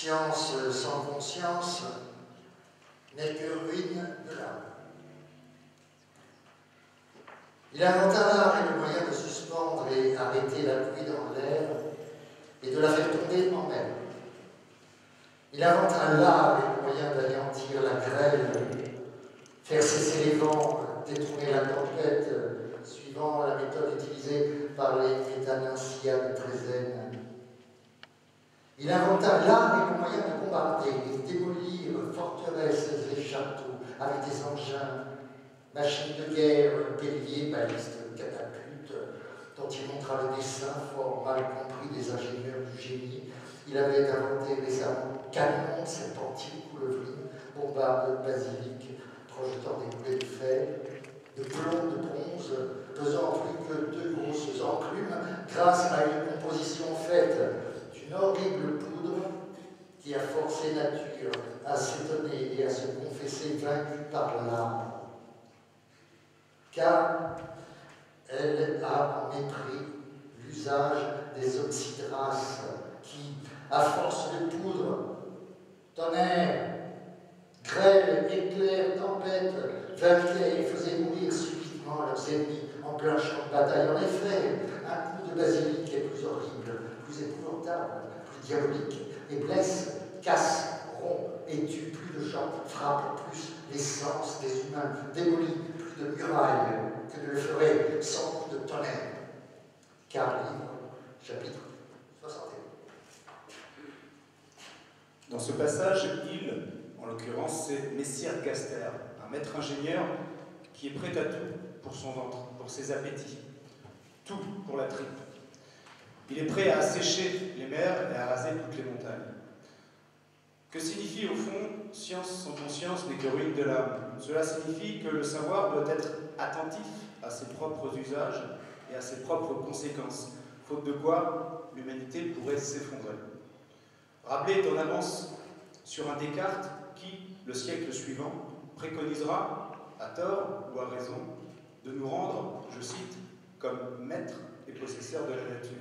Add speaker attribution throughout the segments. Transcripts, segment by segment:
Speaker 1: Science sans conscience n'est que ruine de l'âme. Il inventa l'art et le moyen de suspendre et arrêter la pluie dans l'air et de la faire tomber en mer. Il inventa l'art et le moyen d'anéantir la grêle, faire cesser les vents, détourner la tempête, suivant la méthode utilisée par les métananciens de Trézène. Il inventa l'art et le moyen de bombarder et de démolir forteresses et châteaux avec des engins, machines de guerre, béliers, balistes, catapultes, dont il montra le dessin fort mal compris des ingénieurs du génie. Il avait inventé récemment canons, serpentines, coulevrines, bombardes, basiliques, projetant des boulets de fer, de plomb, de bronze, pesant plus que 2 grosses enclumes, grâce à une composition faite d'une horrible poudre qui a forcé nature à s'étonner et à se confesser vaincue par l'âme. Car elle a en mépris l'usage des oxydraces qui, à force de poudre, tonnerre, grêle, éclair, tempête, vainquaient et faisaient mourir subitement leurs ennemis en plein champ de bataille. En effet, un coup de basilic est plus horrible, plus épouvantable, plus diabolique, et blesse, casse, rompt et tue plus de gens, frappe plus les sens des humains, démolit plus de murailles que ne le ferait 100 coups de tonnerre. Car livre, chapitre 61.
Speaker 2: Dans ce passage, il, en l'occurrence, c'est Messire Gaster, un maître ingénieur qui est prêt à tout pour son ventre, pour ses appétits, tout pour la tripe. Il est prêt à assécher les mers et à raser toutes les montagnes. Que signifie au fond « science sans conscience n'est que ruine de l'âme » ? Cela signifie que le savoir doit être attentif à ses propres usages et à ses propres conséquences, faute de quoi l'humanité pourrait s'effondrer. Rabelais est en avance sur un Descartes qui, le siècle suivant, préconisera, à tort ou à raison, de nous rendre, je cite, comme maîtres et possesseurs de la nature.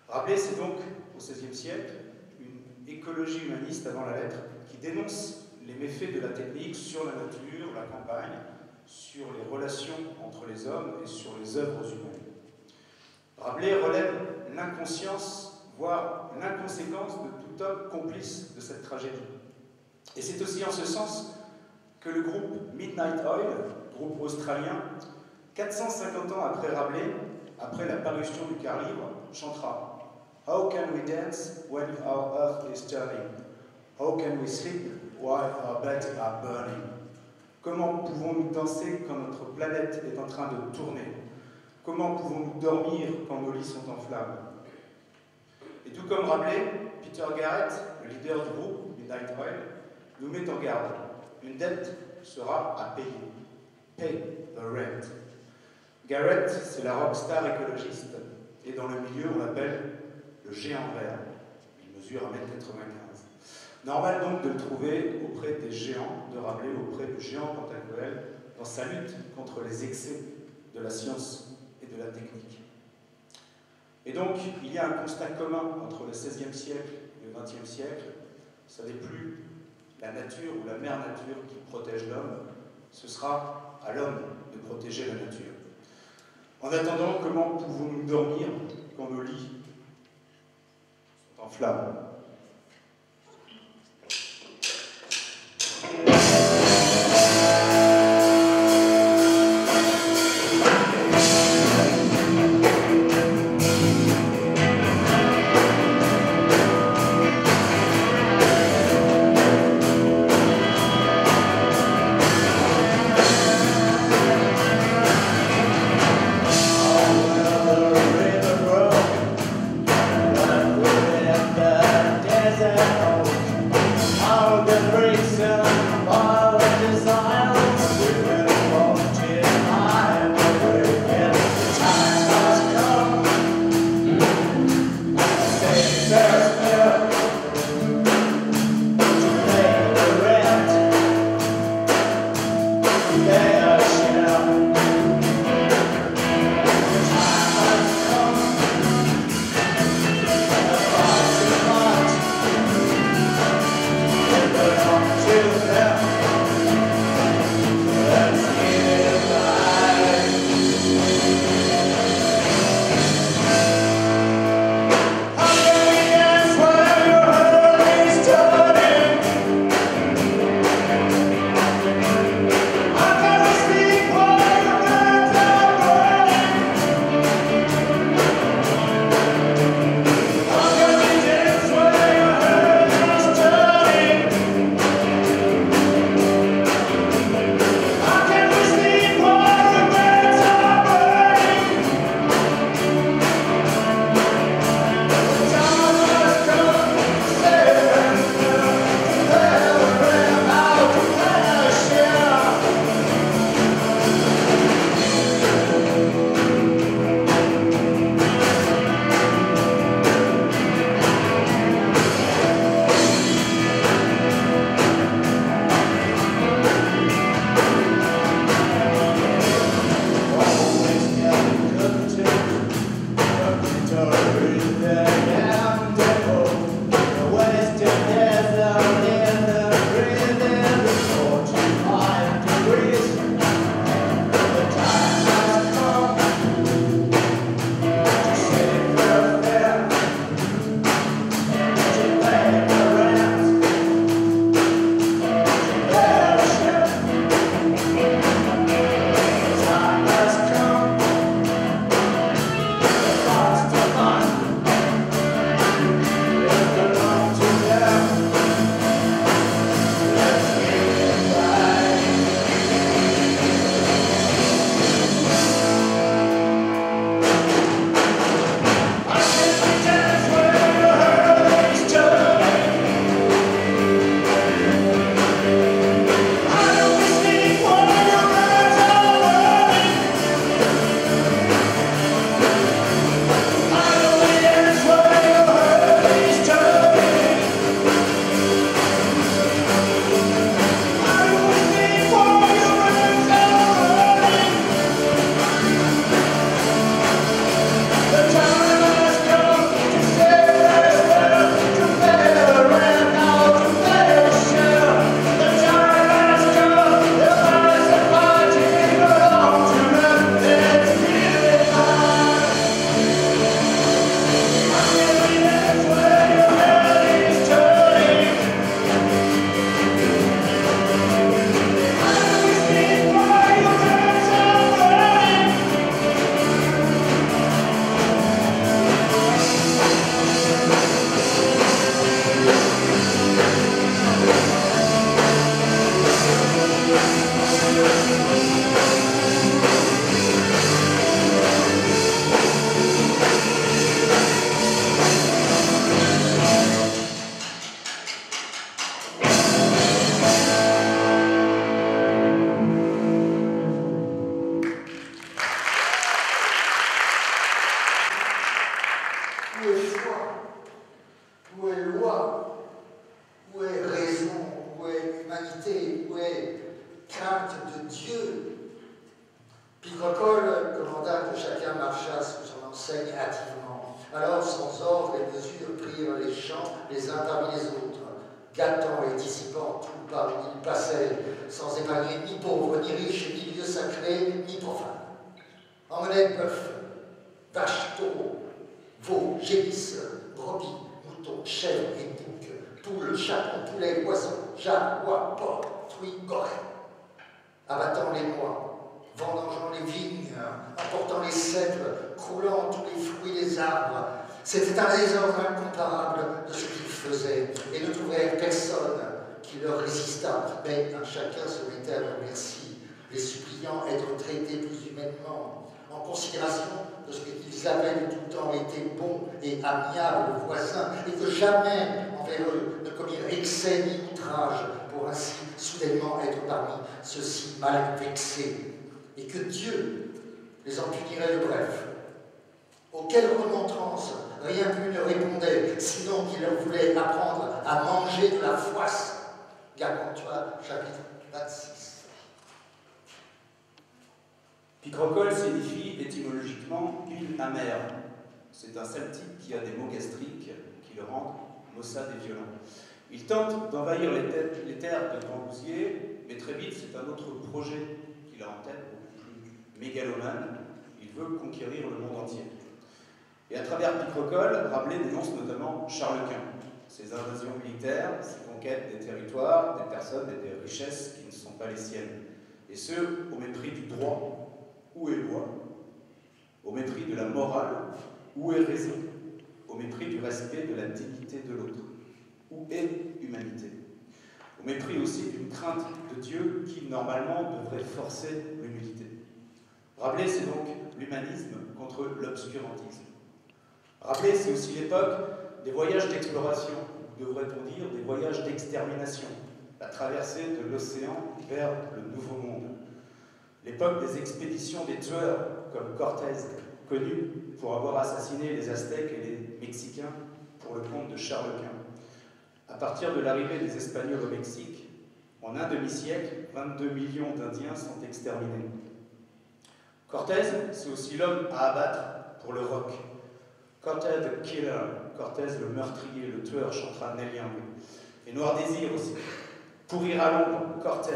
Speaker 2: Rabelais, c'est donc, au XVIe siècle, une écologie humaniste avant la lettre qui dénonce les méfaits de la technique sur la nature, la campagne, sur les relations entre les hommes et sur les œuvres humaines. Rabelais relève l'inconscience, voire l'inconséquence de tout homme complice de cette tragédie. Et c'est aussi en ce sens que le groupe Midnight Oil, groupe australien, 450 ans après Rabelais, après la parution du quart livre, chantera « How can we dance when our earth is turning? How can we sleep while our beds are burning? » Comment pouvons-nous danser quand notre planète est en train de tourner? Comment pouvons-nous dormir quand nos lits sont en flammes? Et tout comme Rabelais, Peter Garrett, le leader du groupe Midnight Oil, nous met en garde. Une dette sera à payer. Pay the rent. Garrett, c'est la rockstar écologiste, et dans le milieu, on l'appelle le géant vert. Il mesure 1,95 m. Normal donc de le trouver auprès des géants de Rabelais, auprès du géant Pantagruel, dans sa lutte contre les excès de la science et de la technique. Et donc, il y a un constat commun entre le XVIe siècle et le XXe siècle. Ce n'est plus la nature ou la mère nature qui protège l'homme, ce sera à l'homme de protéger la nature. En attendant, comment pouvons-nous dormir quand nos lits sont en flammes ?
Speaker 3: That
Speaker 1: les uns parmi les autres, gâtant et dissipant tout par où ils passaient, sans épargner ni pauvres, ni riches, ni lieux sacrés, ni profanes. Emmenaient bœufs, vaches, taureaux, veaux, génisses, brebis, moutons, chèvres et boucs, poules, chapons, poulets, oiseaux, jades, oies, porcs, truies, gorées, abattant les noix, vendangeant les vignes, emportant les cèpes, croulant tous les fruits des arbres. C'était un désordre incomparable de ce qu'ils faisaient, et ne trouvèrent personne qui leur résistât, mais un chacun se mettait à leur merci, les suppliant être traités plus humainement, en considération de ce qu'ils avaient de tout temps été bons et amiables voisins, et que jamais envers eux ne commirent excès ni outrage, pour ainsi soudainement être parmi ceux-ci mal vexés, et que Dieu les en punirait de bref. Auquel remontrance rien plus ne répondait, sinon qu'il leur voulait apprendre à manger de la foisse. Gargantua, chapitre 26.
Speaker 2: Picrocole signifie étymologiquement huile amère. C'est un celtique qui a des maux gastriques qui le rendent maussade et violent. Il tente d'envahir les terres de Grandbousier, mais très vite c'est un autre projet qu'il a en tête, beaucoup plus mégalomane. Il veut conquérir le monde entier. Et à travers Picrocole, Rabelais dénonce notamment Charles Quint, ses invasions militaires, ses conquêtes des territoires, des personnes et des richesses qui ne sont pas les siennes. Et ce, au mépris du droit, où est loi, au mépris de la morale, où est raison, au mépris du respect de la dignité de l'autre, où est humanité, au mépris aussi d'une crainte de Dieu qui, normalement, devrait forcer l'humilité. Rabelais, c'est donc l'humanisme contre l'obscurantisme. Rabelais, c'est aussi l'époque des voyages d'exploration, devrait-on dire des voyages d'extermination, la traversée de l'océan vers le Nouveau Monde. L'époque des expéditions des tueurs, comme Cortés, connu pour avoir assassiné les Aztèques et les Mexicains pour le compte de Charles Quint. À partir de l'arrivée des Espagnols au Mexique, en un demi-siècle, 22 millions d'Indiens sont exterminés. Cortés, c'est aussi l'homme à abattre pour le rock. Cortés the Killer, Cortés le meurtrier, le tueur, chantera Neil Young. Et Noir Désir aussi. Pourrir à l'ombre, Cortés,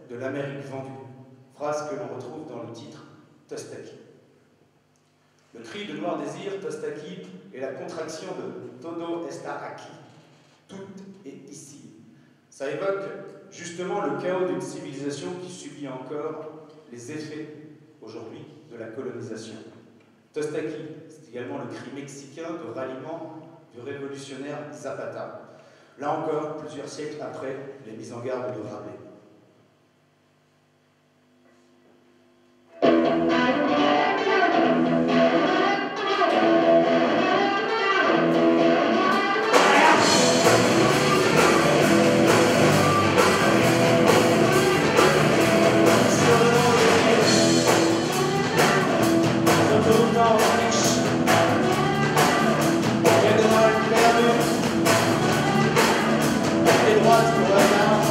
Speaker 2: de l'Amérique vendue. Phrase que l'on retrouve dans le titre Tostaki. Le cri de Noir Désir, Tostaki, est la contraction de Todo está aquí. Tout est ici. Ça évoque justement le chaos d'une civilisation qui subit encore les effets, aujourd'hui, de la colonisation. Tostaki, c'est également le cri mexicain de ralliement du révolutionnaire Zapata. Là encore, plusieurs siècles après les mises en garde de Rabelais.
Speaker 3: Les droites au hasard.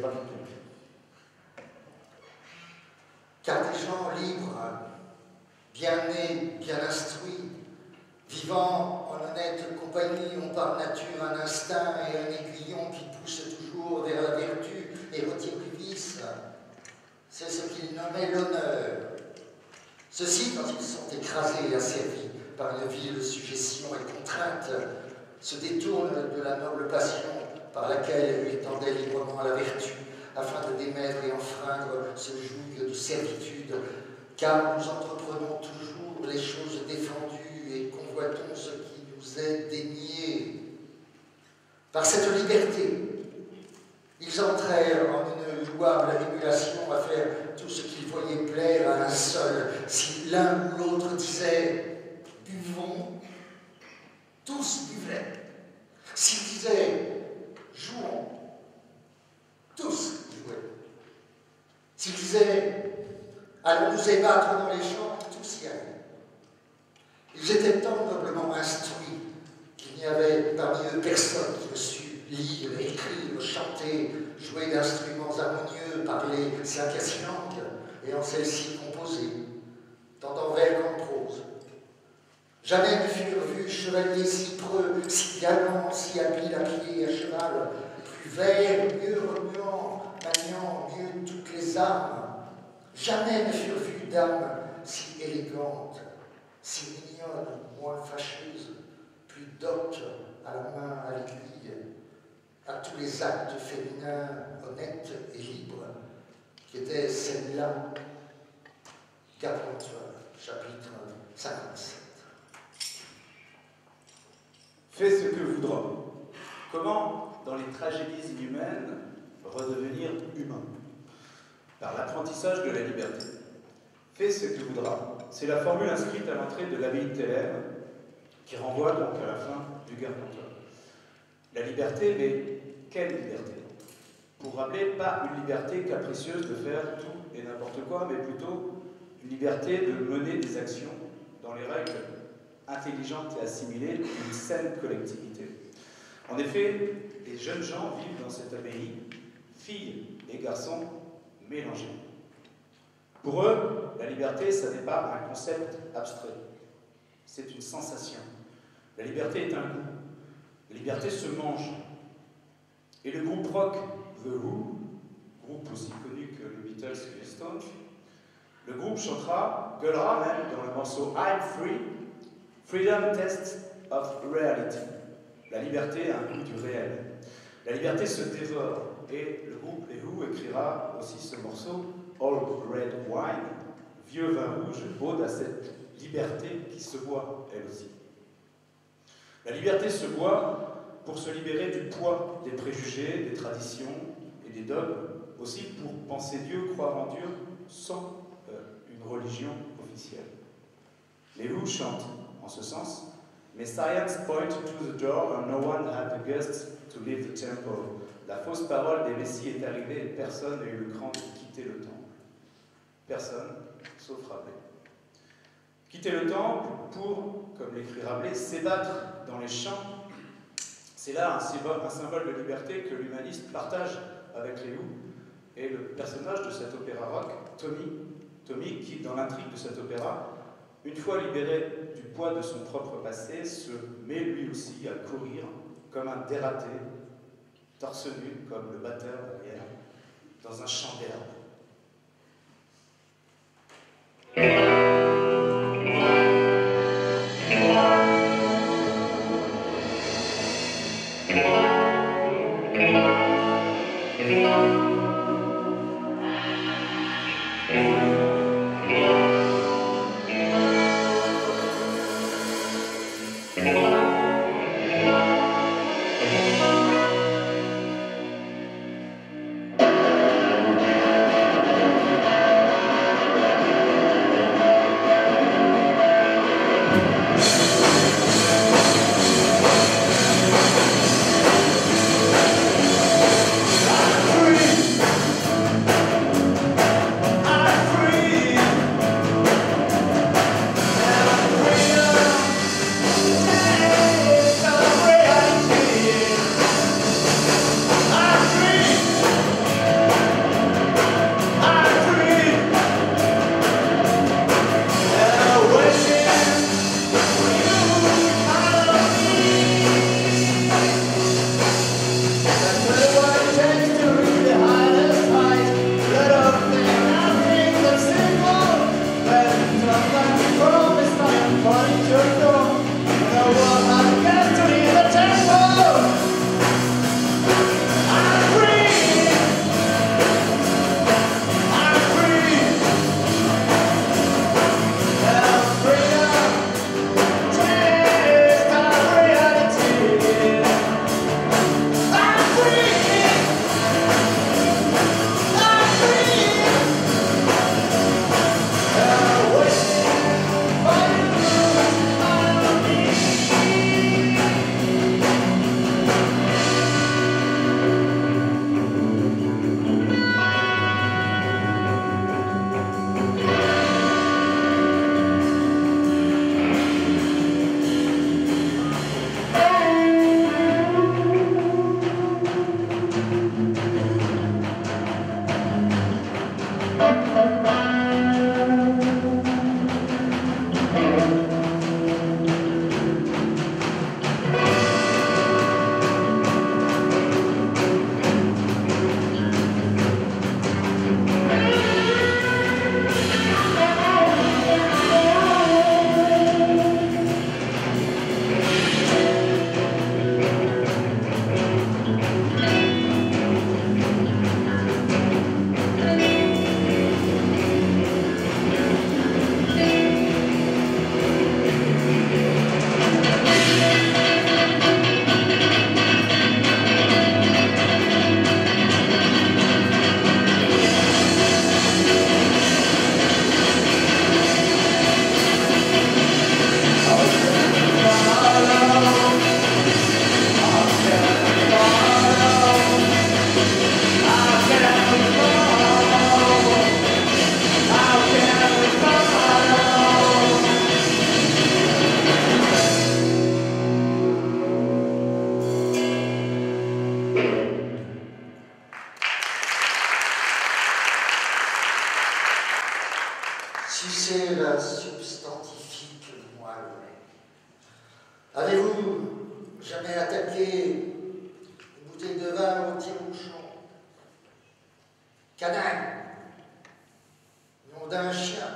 Speaker 1: pas compris. Car des gens libres, bien nés, bien instruits, vivant en honnête compagnie, ont par nature un instinct et un aiguillon qui pousse toujours vers la vertu et retire du vice. C'est ce qu'ils nommaient l'honneur. Ceux-ci, quand ils sont écrasés et asservis par une vile suggestion et contrainte, se détournent de la noble passion par laquelle ils tendaient librement à la vertu, afin de démettre et enfreindre ce joug de servitude, car nous entreprenons toujours les choses défendues et convoitons ce qui nous est dénié. Par cette liberté, ils entrèrent en une louable émulation à faire tout ce qu'ils voyaient plaire à un seul. Si l'un ou l'autre disait « buvons », tous buvaient. S'ils disaient « jouons », tous jouaient. S'ils disaient « allons nous ébattre dans les champs », tous y allaient. Ils étaient tant noblement instruits qu'il n'y avait parmi eux personne qui ne sût lire, écrire, chanter, jouer d'instruments harmonieux, parler 5 à 6 langues, et en celles-ci composer, tant en vers qu'en prose. Jamais ne furent vus chevaliers si preux, si galants, si habiles à pied et à cheval, plus verts, mieux remuant, maniant mieux toutes les armes. Jamais ne furent vues dames si élégantes, si mignonnes, moins fâcheuses, plus doctes à la main, à l'aiguille, à tous les actes féminins honnêtes et libres, qui étaient celles-là. Gargantua, chapitre 57.
Speaker 2: Fais ce que voudras. Comment, dans les tragédies inhumaines, redevenir humain? Par l'apprentissage de la liberté. Fais ce que voudras. C'est la formule inscrite à l'entrée de l'abbaye de Thélème, qui renvoie donc à la fin du Gargantua. La liberté, mais quelle liberté? Pour rappeler, pas une liberté capricieuse de faire tout et n'importe quoi, mais plutôt une liberté de mener des actions dans les règles intelligentes et assimilées d'une saine collectivité. En effet, les jeunes gens vivent dans cette abbaye, filles et garçons mélangés. Pour eux, la liberté, ça n'est pas un concept abstrait, c'est une sensation. La liberté est un goût. La liberté se mange. Et le groupe rock The Who, groupe aussi connu que les Beatles et les Stones, le groupe chantera, gueulera même dans le morceau I'm Free, Freedom Test of Reality. La liberté a un goût du réel. La liberté se dévore. Et le groupe The Who écrira aussi ce morceau Old Red Wine, vieux vin rouge, ode à cette liberté qui se boit, elle aussi. La liberté se boit pour se libérer du poids des préjugés, des traditions et des dogmes, aussi pour penser Dieu, croire en Dieu, sans une religion officielle. Les Who chantent en ce sens, Messiahs point to the door and no one had the guts to leave the temple. La fausse parole des Messies est arrivée et personne n'a eu le cran de quitter le temple. Personne, sauf Rabelais. Quitter le temple pour, comme l'écrit Rabelais, s'ébattre dans les champs. C'est là un symbole de liberté que l'humaniste partage avec les Who. Et le personnage de cet opéra rock, Tommy, qui, dans l'intrigue de cet opéra, une fois libéré du poids de son propre passé, se met lui aussi à courir comme un dératé, torse nu comme le batteur derrière, dans un champ d'herbe.
Speaker 3: Free!
Speaker 1: café, une bouteille de vin au tire-bouchon. Canaille, nom d'un chien.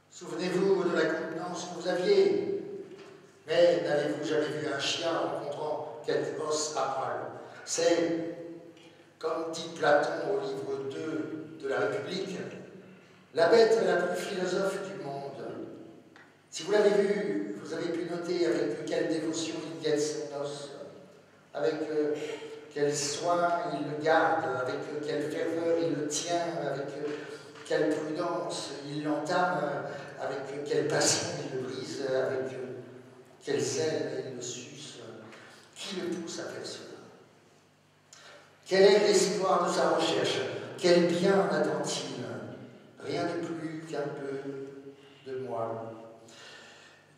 Speaker 1: Souvenez-vous de la contenance que vous aviez. Mais n'avez-vous jamais vu un chien rencontrant quelque os à poil? C'est, comme dit Platon au livre 2 de la République, la bête la plus philosophe du monde. Si vous l'avez vu, vous avez pu noter avec quelle dévotion il guette son os, avec quel soin il le garde, avec quelle ferveur il le tient, avec quelle prudence il l'entame, avec quelle passion il le brise, avec quel zèle il le suce. Qui le pousse à faire cela? Quel est l'espoir de sa recherche? Quel bien attend-il? Rien de plus qu'un peu de moelle.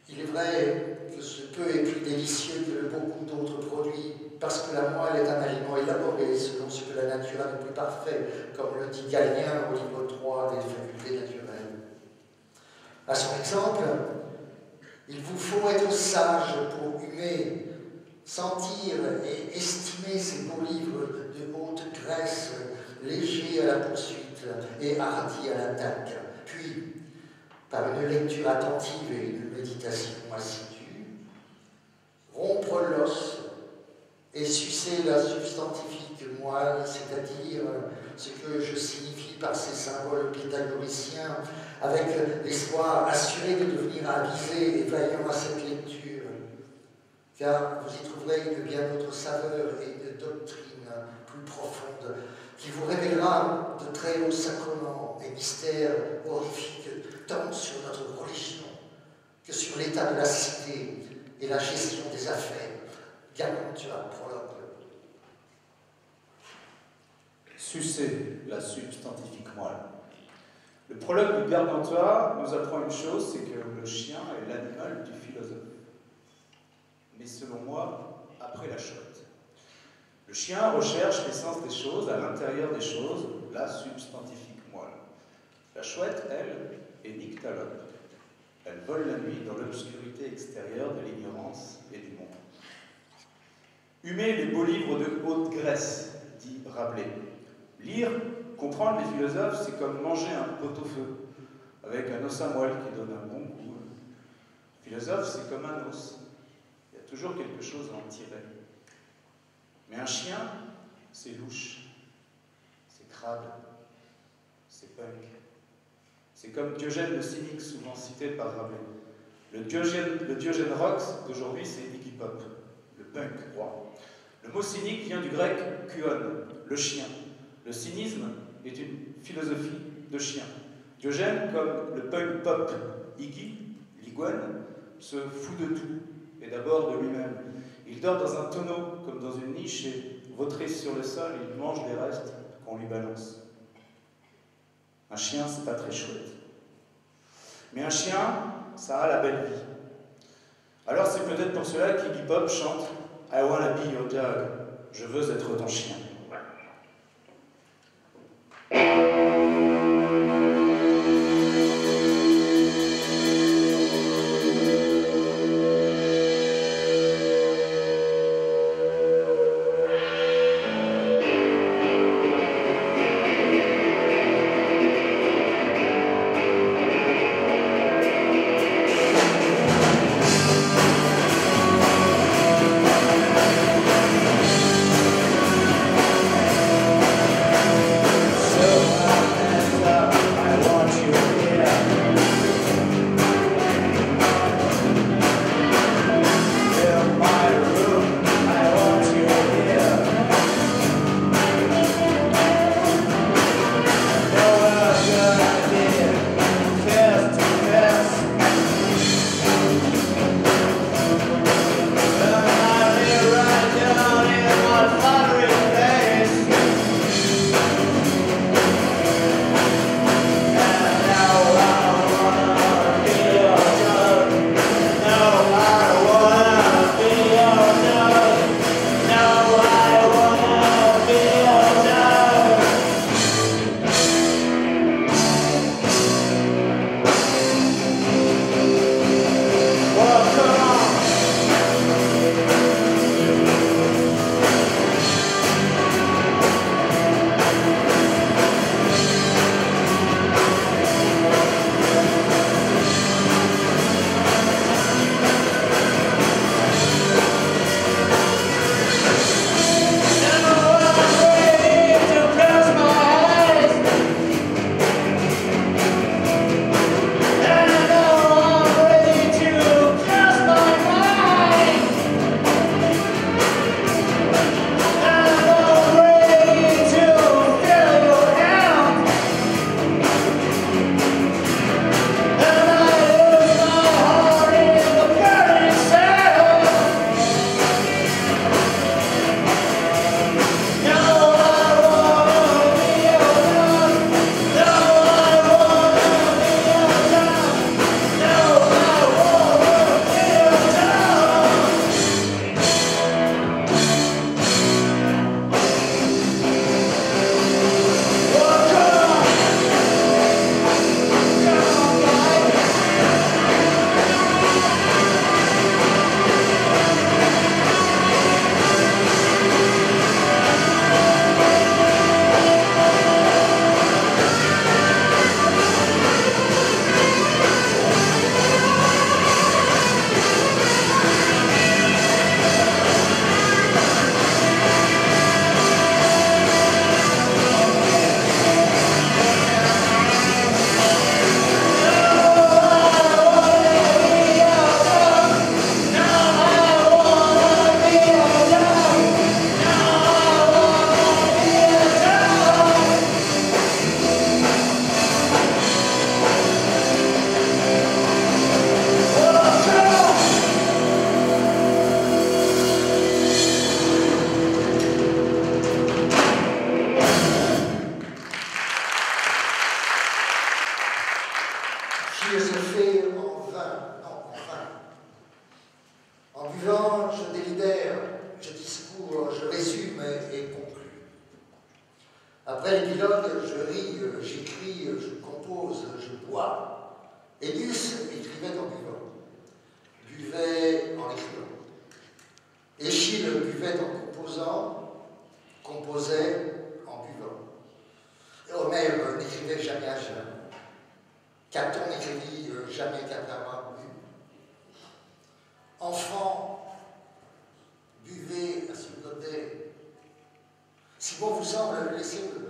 Speaker 1: Il est vrai que ce peu est plus délicieux que beaucoup d'autres produits, parce que la moelle est un aliment élaboré selon ce que la nature a de plus parfait, comme le dit Galien au livre 3 des facultés naturelles. À son exemple, il vous faut être sage pour humer, sentir et estimer ces beaux livres de haute Grèce, légers à la poursuite et hardis à l'attaque, puis, par une lecture attentive et une méditation assidue, rompre l'os et sucer la substantifique moelle, c'est-à-dire ce que je signifie par ces symboles pythagoriciens, avec l'espoir assuré de devenir avisé et vaillant à cette lecture, car vous y trouverez une bien autre saveur et une doctrine plus profonde, qui vous révélera de très hauts sacrements et mystères horrifiques, tant sur notre religion que sur l'état de la cité et la gestion des affaires. Gargantua, prologue.
Speaker 2: Sucer la substantifique moelle. Le prologue du Gargantua nous apprend une chose, c'est que le chien est l'animal du philosophe. Mais selon moi, après la chouette. Le chien recherche l'essence des choses, à l'intérieur des choses, la substantifique moelle. La chouette, elle, est nyctalope. Elle vole la nuit dans l'obscurité extérieure de l'ignorance et du monde. Humer les beaux livres de haute Grèce, dit Rabelais. Lire, comprendre les philosophes, c'est comme manger un pot-au-feu, avec un os à moelle qui donne un bon goût. Le philosophe, c'est comme un os. Il y a toujours quelque chose à en tirer. Mais un chien, c'est louche, c'est crade, c'est punk. C'est comme Diogène le cynique, souvent cité par Rabelais. Le Diogène rock d'aujourd'hui, c'est Iggy Pop, le punk roi. Le mot cynique vient du grec kuon, le chien. Le cynisme est une philosophie de chien. Diogène, comme le punk pop Iggy, l'iguane, se fout de tout, et d'abord de lui-même. Il dort dans un tonneau, comme dans une niche, et vautré sur le sol, il mange les restes qu'on lui balance. Un chien, c'est pas très chouette. Mais un chien, ça a la belle vie. Alors c'est peut-être pour cela qu'Iggy Pop chante « I wanna be your dog », je veux être ton chien.
Speaker 1: Après l'épilogue, je ris, j'écris, je compose, je bois. Ennius écrivait en buvant, buvait en écrivant. Échille buvait en composant, composait en buvant. Et Homère n'écrivait jamais à jeun. Caton n'écrivit jamais qu'après avoir bu. Enfant, buvez à ce godet. Si bon vous semble, laissez-le.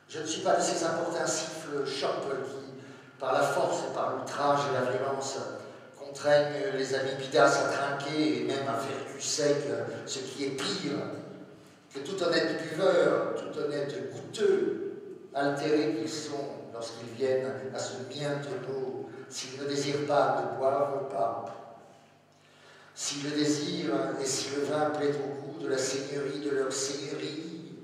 Speaker 1: Je ne suis pas de ces importuns siffles chopes qui, par la force et par l'outrage et la violence, contraignent les amis bidas à trinquer et même à faire cul sec, ce qui est pire que tout honnête buveur, tout honnête goûteux, altérés qu'ils sont lorsqu'ils viennent à ce mien tonneau, s'ils ne désirent pas, ne boivent pas. S'ils le désirent, et si le vin plaît au goût de la seigneurie de leur seigneurie,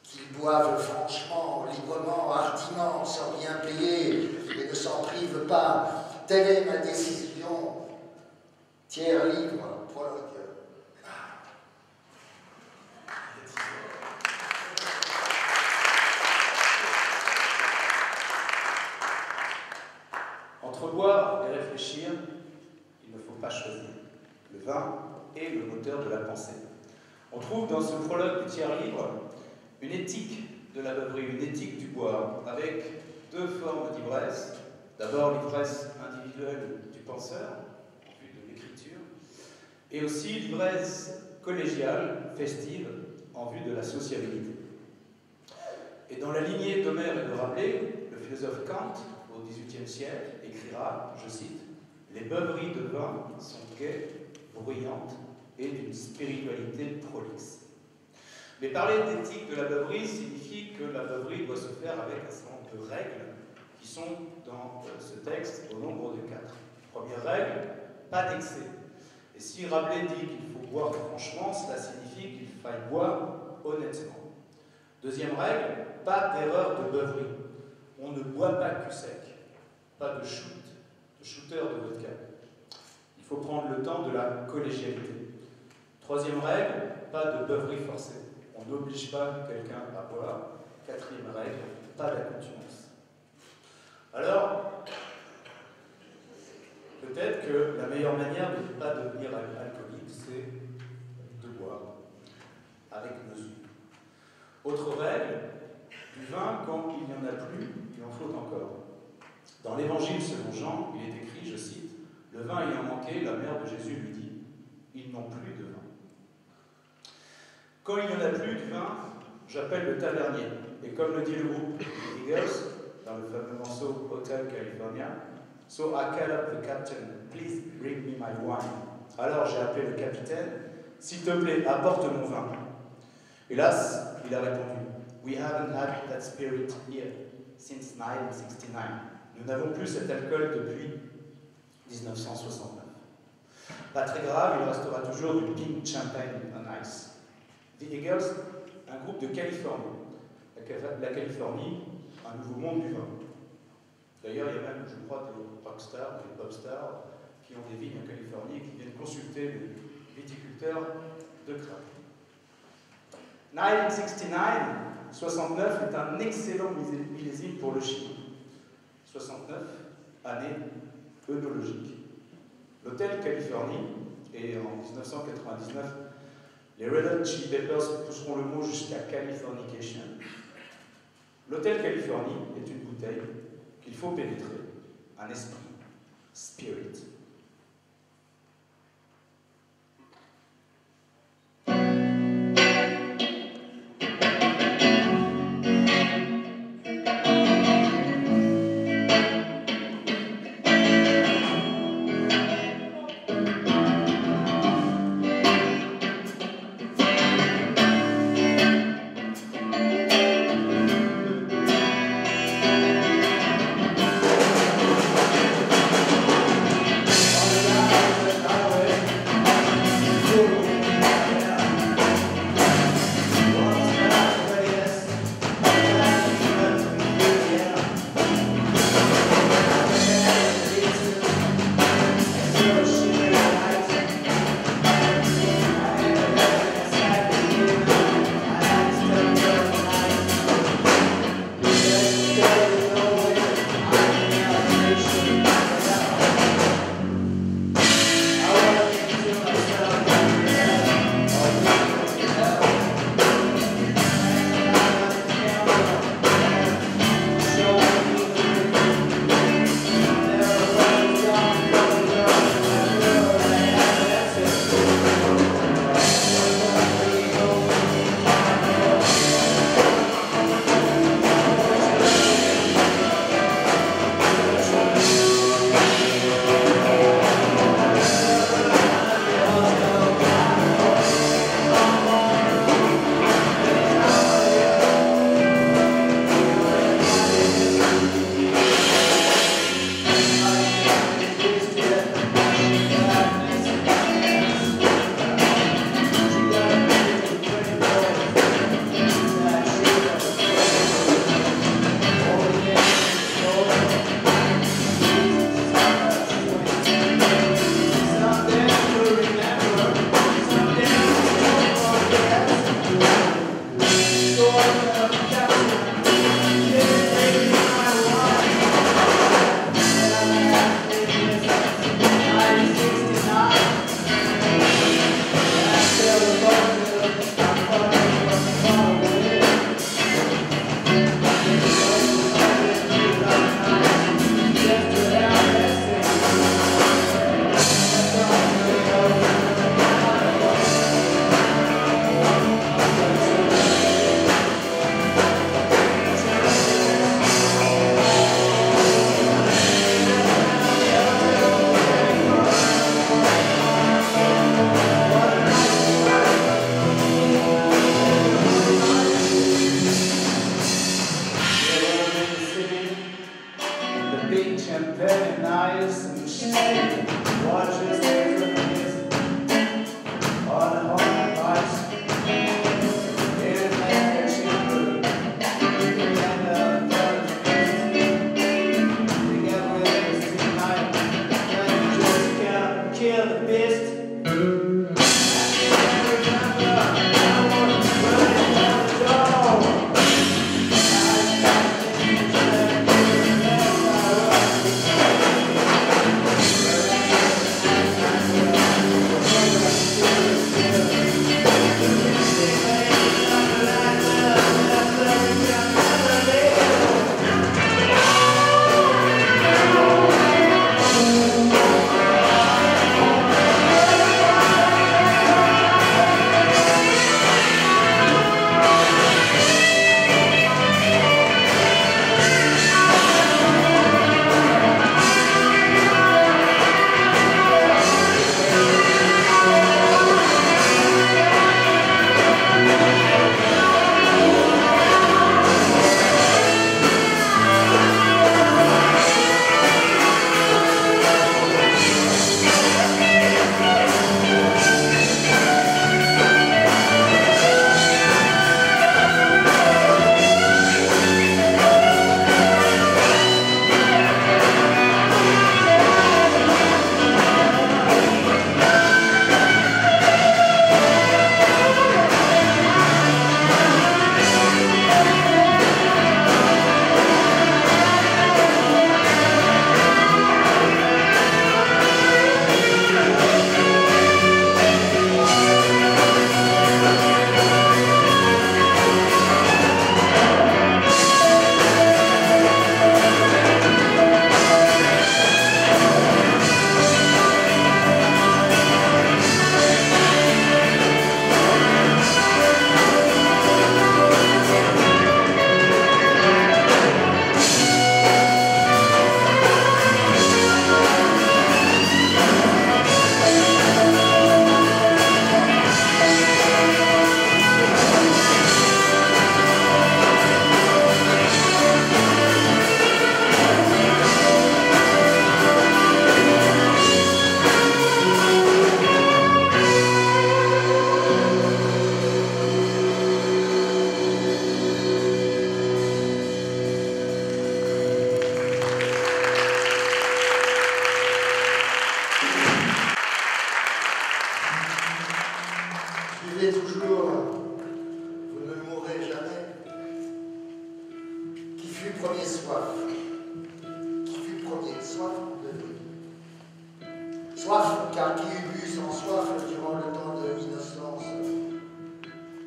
Speaker 1: qu'ils boivent franchement, librement, hardiment, sans rien payer, et ne s'en privent pas, telle est ma décision. Tiers livre, prologue.
Speaker 2: Entre boire et réfléchir, il ne faut pas choisir. Le vin est le moteur de la pensée. On trouve dans ce prologue du tiers-livre une éthique de la beuverie, une éthique du boire, avec deux formes d'ivresse. D'abord l'ivresse individuelle du penseur, en vue de l'écriture, et aussi l'ivresse collégiale, festive, en vue de la sociabilité. Et dans la lignée d'Homère et de Rabelais, le philosophe Kant, au XVIIIe siècle, écrira, je cite, « Les beuveries de vin sont gaies, bruyantes et d'une spiritualité prolixe. » Mais parler d'éthique de la beuverie signifie que la beuverie doit se faire avec un certain nombre de règles qui sont dans ce texte au nombre de 4. Première règle, pas d'excès. Et si Rabelais dit qu'il faut boire franchement, cela signifie qu'il faille boire honnêtement. Deuxième règle, pas d'erreur de beuverie. On ne boit pas cul sec. Pas de shoot, de shooter de vodka. Il faut prendre le temps de la collégialité. Troisième règle, pas de beuverie forcée. On n'oblige pas quelqu'un à boire. Quatrième règle, pas d'accoutumance. Alors, peut-être que la meilleure manière de ne pas devenir alcoolique, c'est de boire avec mesure. Autre règle, du vin, quand il n'y en a plus, il en faut encore. Dans l'Évangile selon Jean, il est écrit, je cite, « Le vin ayant manqué, la mère de Jésus lui dit, ils n'ont plus de vin. » Quand il n'y en a plus de vin, j'appelle le tavernier. Et comme le dit le groupe Eagles, dans le fameux morceau Hotel California, « So I call up the captain, please bring me my wine. » Alors j'ai appelé le capitaine, « S'il te plaît, apporte mon vin. » Hélas, il a répondu, « We haven't had that spirit here since 1969. » Nous n'avons plus cet alcool depuis 1969. Pas très grave, il restera toujours du pink champagne on ice. The Eagles, un groupe de Californie. La Californie, un nouveau monde du vin. D'ailleurs, il y a même, je crois, des rockstars, des popstars qui ont des vignes en Californie et qui viennent consulter les viticulteurs de craft. 1969, 69 est un excellent millésime pour le Chili. 69, année œnologique. L'hôtel Californie, et en 1999, les Red Hot Chili Peppers pousseront le mot jusqu'à Californication. L'hôtel Californie est une bouteille qu'il faut pénétrer, un esprit, spirit.
Speaker 1: Buvez toujours, vous ne mourrez jamais. Qui fut premier soif? Qui fut premier? Soif de vie. Soif, car qui eut bu sans soif durant le temps de l'innocence?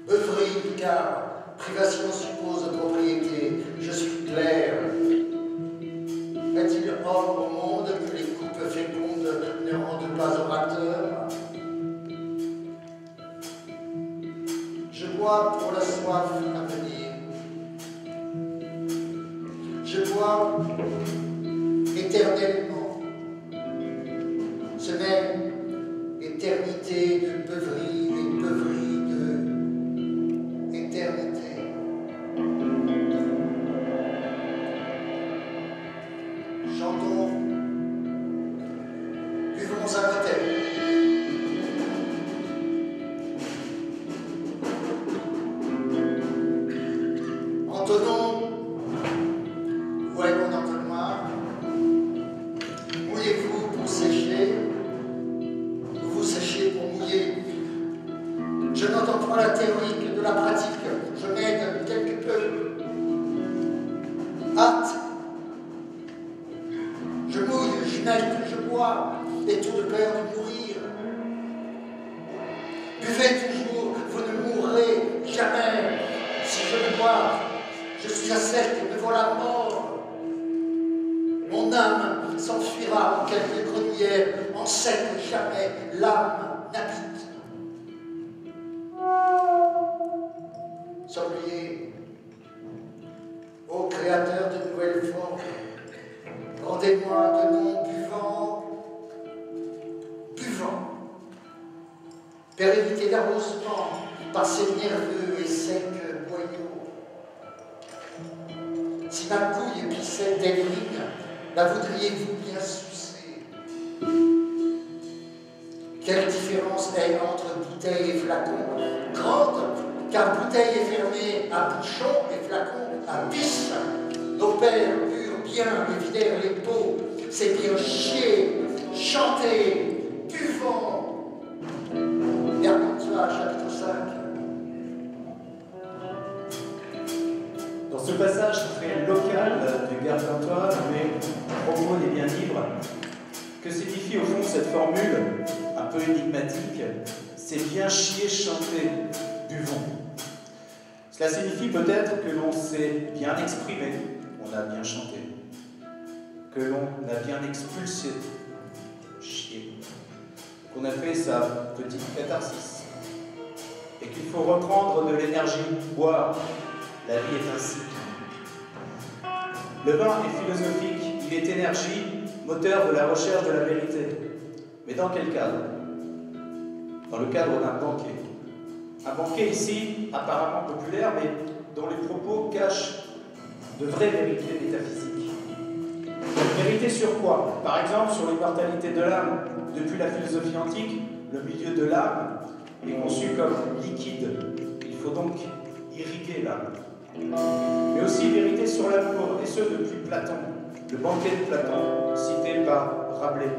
Speaker 1: Beuverie, car privation suppose propriété. Je suis clair. Est-il hors au monde que les coupes fécondes ne rendent pas orateur? Je bois pour la soif à venir. Je bois éternellement. Ce même éternité de beuverie et beuverie de éternité. Chantons, buvons un hôtel. Entonnons, où est mon entonnoir? Mouillez-vous pour sécher, ou vous séchez pour mouiller. Je n'entends pas la théorie que de la pratique, je m'aide quelque peu. Hâte. Je mouille, je nage, je bois, et tout de peur de mourir. Buvez toujours, vous ne mourrez jamais. Si je ne bois, je suis à sec, me voilà mort. Mon âme s'enfuira en quelques grenières, en sec jamais l'âme n'habite. Sommelier, ô créateur de nouvelles formes, rendez-moi de noms buvants, buvants. Pérennité d'arrosement par ces nerveux et secs boyaux. Si ma couille pissait d'Elrine, la voudriez-vous bien sucer? Quelle différence est entre bouteille et flacon? Grande, car bouteille est fermée à bouchon et flacon à pisse. Nos pères burent bien et vidèrent les pots, c'est bien chier, chanter, buvant. Gargantua, chapitre 5.
Speaker 2: Dans ce passage très local du Gargantua, mais propos des biens libres, que signifie au fond cette formule un peu énigmatique? C'est bien chier, chanter, buvons. Cela signifie peut-être que l'on s'est bien exprimé, on a bien chanté, que l'on a bien expulsé, chier, qu'on a fait sa petite catharsis, et qu'il faut reprendre de l'énergie, boire. La vie est ainsi. Le vin est philosophique, il est énergie, moteur de la recherche de la vérité. Mais dans quel cadre? Dans le cadre d'un banquet. Un banquet ici, apparemment populaire, mais dont les propos cachent de vraies vérités métaphysiques. Vérité sur quoi? Par exemple, sur l'immortalité de l'âme. Depuis la philosophie antique, le milieu de l'âme est conçu comme liquide. Il faut donc irriguer l'âme. Mais aussi vérité sur l'amour, et ce depuis Platon, le banquet de Platon, cité par Rabelais.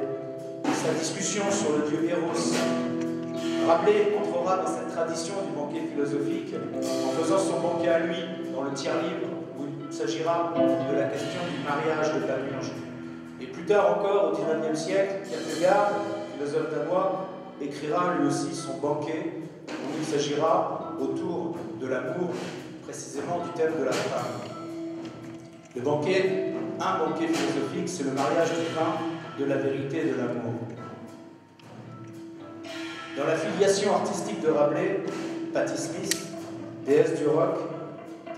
Speaker 2: Sa discussion sur le dieu Eros. Rabelais entrera dans cette tradition du banquet philosophique en faisant son banquet à lui dans le tiers-livre où il s'agira de la question du mariage de Panurge. Et plus tard encore, au XIXe siècle, Kierkegaard, philosophe danois, écrira lui aussi son banquet où il s'agira autour de l'amour, précisément du thème de la femme. Le banquet, un banquet philosophique, c'est le mariage du vin, de la vérité et de l'amour. Dans la filiation artistique de Rabelais, Patti Smith, déesse du rock,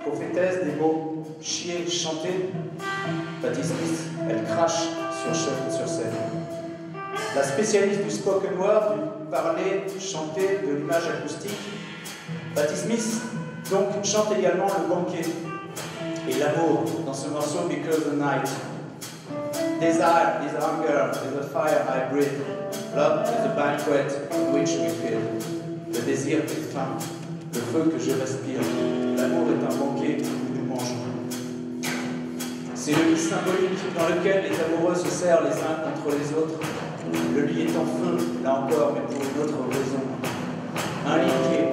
Speaker 2: prophétesse des mots chier, chanter, Patti Smith, elle crache sur scène. La spécialiste du spoken word, du parler, chanter, de l'image acoustique, Patti Smith donc chante également le banquet et l'amour dans ce morceau Because the Night. Desire is hunger, is a fire I breathe. Love is a banquet in which we feed. Le désir est faim, le feu que je respire. L'amour est un banquet où nous mangeons. C'est le lit symbolique dans lequel les amoureux se serrent les uns contre les autres. Le lit est en feu, là encore, mais pour une autre raison. Un lit qui est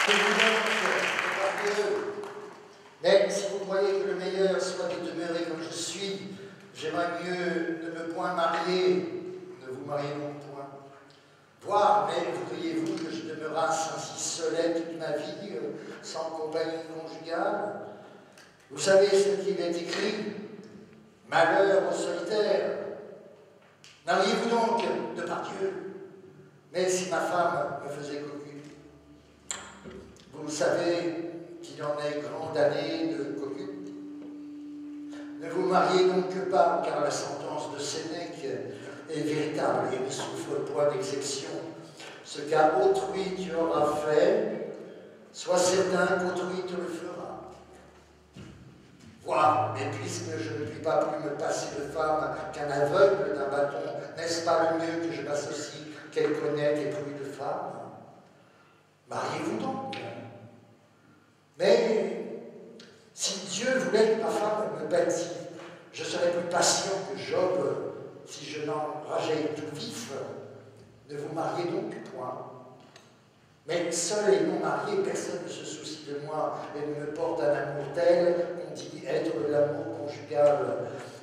Speaker 1: Je vous donne, Dieu. Mais si vous croyez que le meilleur soit de demeurer comme je suis, j'aimerais mieux ne me point marier, ne vous mariez non point. Voire, mais voudriez-vous que je demeurasse ainsi seul toute ma vie, sans compagnie conjugale? Vous savez ce qu'il est écrit, malheur au solitaire. Mariez-vous donc de par Dieu, mais si ma femme me faisait cocu. Vous savez qu'il en est grand d'années de cocu. Ne vous mariez donc pas, car la sentence de Sénèque est véritable et ne souffre point d'exception. Ce qu'à autrui tu auras fait, sois certain qu'autrui te le fera. Voilà, mais puisque je ne puis pas plus me passer de femme qu'un aveugle d'un bâton, n'est-ce pas le mieux que je m'associe qu'elle connaît et plus de femmes? Mariez-vous donc. Mais si Dieu voulait que ma femme me bâtisse, je serais plus patient que Job si je n'enrageais tout vif. Ne vous mariez donc point. Mais seul et non marié, personne ne se soucie de moi et ne me porte un amour tel qu'on dit être de l'amour conjugal.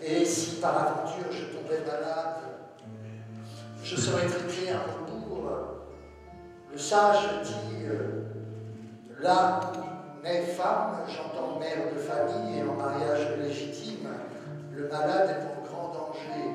Speaker 1: Et si par aventure je tombais malade, je serais traité à rebours. Le sage dit, là où naît femme, j'entends mère de famille et en mariage légitime, le malade est en grand danger.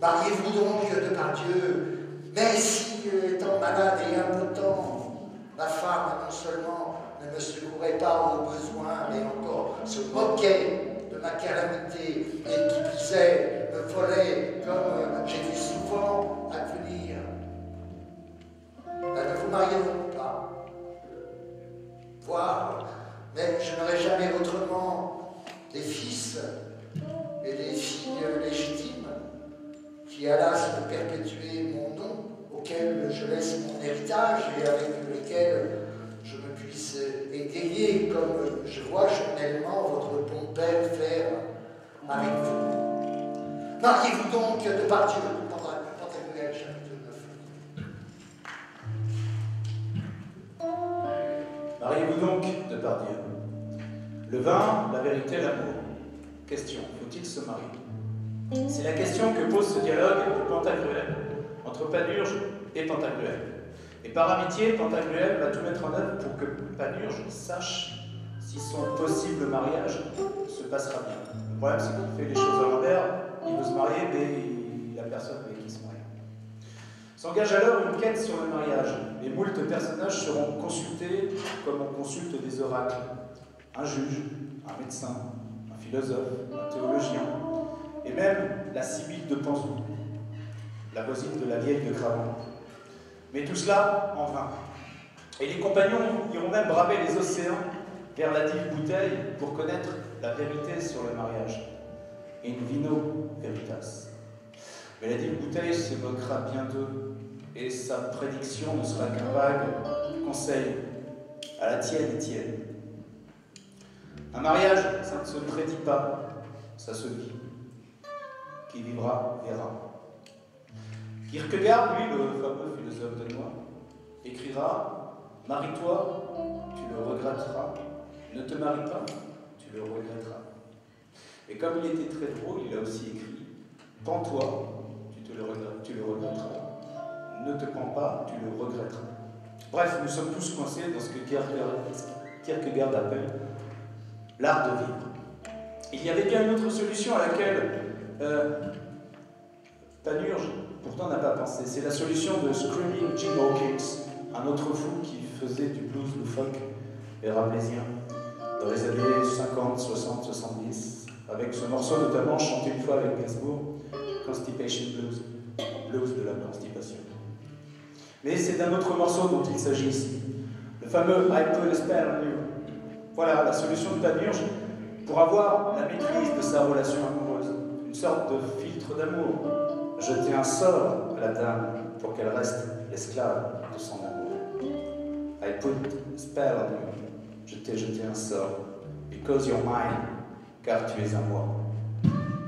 Speaker 1: Mariez-vous donc de par Dieu, mais si, étant malade et impotent, ma femme non seulement ne me secourait pas aux besoins, mais encore se moquait de ma calamité et qui disait, me volait comme j'ai vu souvent advenir, ne vous mariez donc pas. Voir, mais je n'aurai jamais autrement des fils et des filles légitimes qui allassent perpétuer mon nom, auquel je laisse mon héritage et avec lesquels je me puisse égayer comme je vois journellement votre bon père faire avec vous. Mariez-vous donc de par Dieu, Pantagruel, chapitre 9.
Speaker 2: Mariez-vous donc de par Dieu. Le vin, la vérité, l'amour. Question, faut-il se marier? C'est la question que pose ce dialogue de Pantagruel entre Panurge et Pantagruel. Et par amitié, Pantagruel va tout mettre en œuvre pour que Panurge sache si son possible mariage se passera bien. Le problème, c'est qu'il fait les choses à l'envers, il veut se marier, mais il n'a personne avec qui se marier. S'engage alors une quête sur le mariage. Les moultes personnages seront consultés comme on consulte des oracles. Un juge, un médecin, un philosophe, un théologien, et même la Sibylle de Panzou, la voisine de la vieille de Cravant. Mais tout cela en vain. Et les compagnons iront même braver les océans vers la dive bouteille pour connaître la vérité sur le mariage. In vino veritas. Mais la dive bouteille se moquera bien d'eux, et sa prédiction ne sera qu'un vague conseil à la tienne et tienne. Un mariage, ça ne se prédit pas, ça se vit. Qui vivra, verra. Kierkegaard, lui, le fameux philosophe danois, écrira « Marie-toi, tu le regretteras. Ne te marie pas, tu le regretteras. » Et comme il était très drôle, il a aussi écrit « Pends-toi, tu le regretteras. Ne te pends pas, tu le regretteras. » Bref, nous sommes tous coincés dans ce que Kierkegaard appelle l'art de vivre. Il y avait bien une autre solution à laquelle Panurge pourtant n'a pas pensé. C'est la solution de Screaming Jim Hawkins, un autre fou qui faisait du blues loufoque et rabelaisien dans les années 50, 60, 70, avec ce morceau notamment chanté une fois avec Gainsbourg, Constipation Blues, blues de la constipation. Mais c'est d'un autre morceau dont il s'agit ici, le fameux I Put a Spell on You. Voilà la solution de Panurge pour avoir la maîtrise de sa relation amoureuse, une sorte de filtre d'amour. Jeter un sort à la dame pour qu'elle reste l'esclave de son amour. I put a spell on you. Je t'ai jeté un sort. Because you're mine. Car tu es à moi.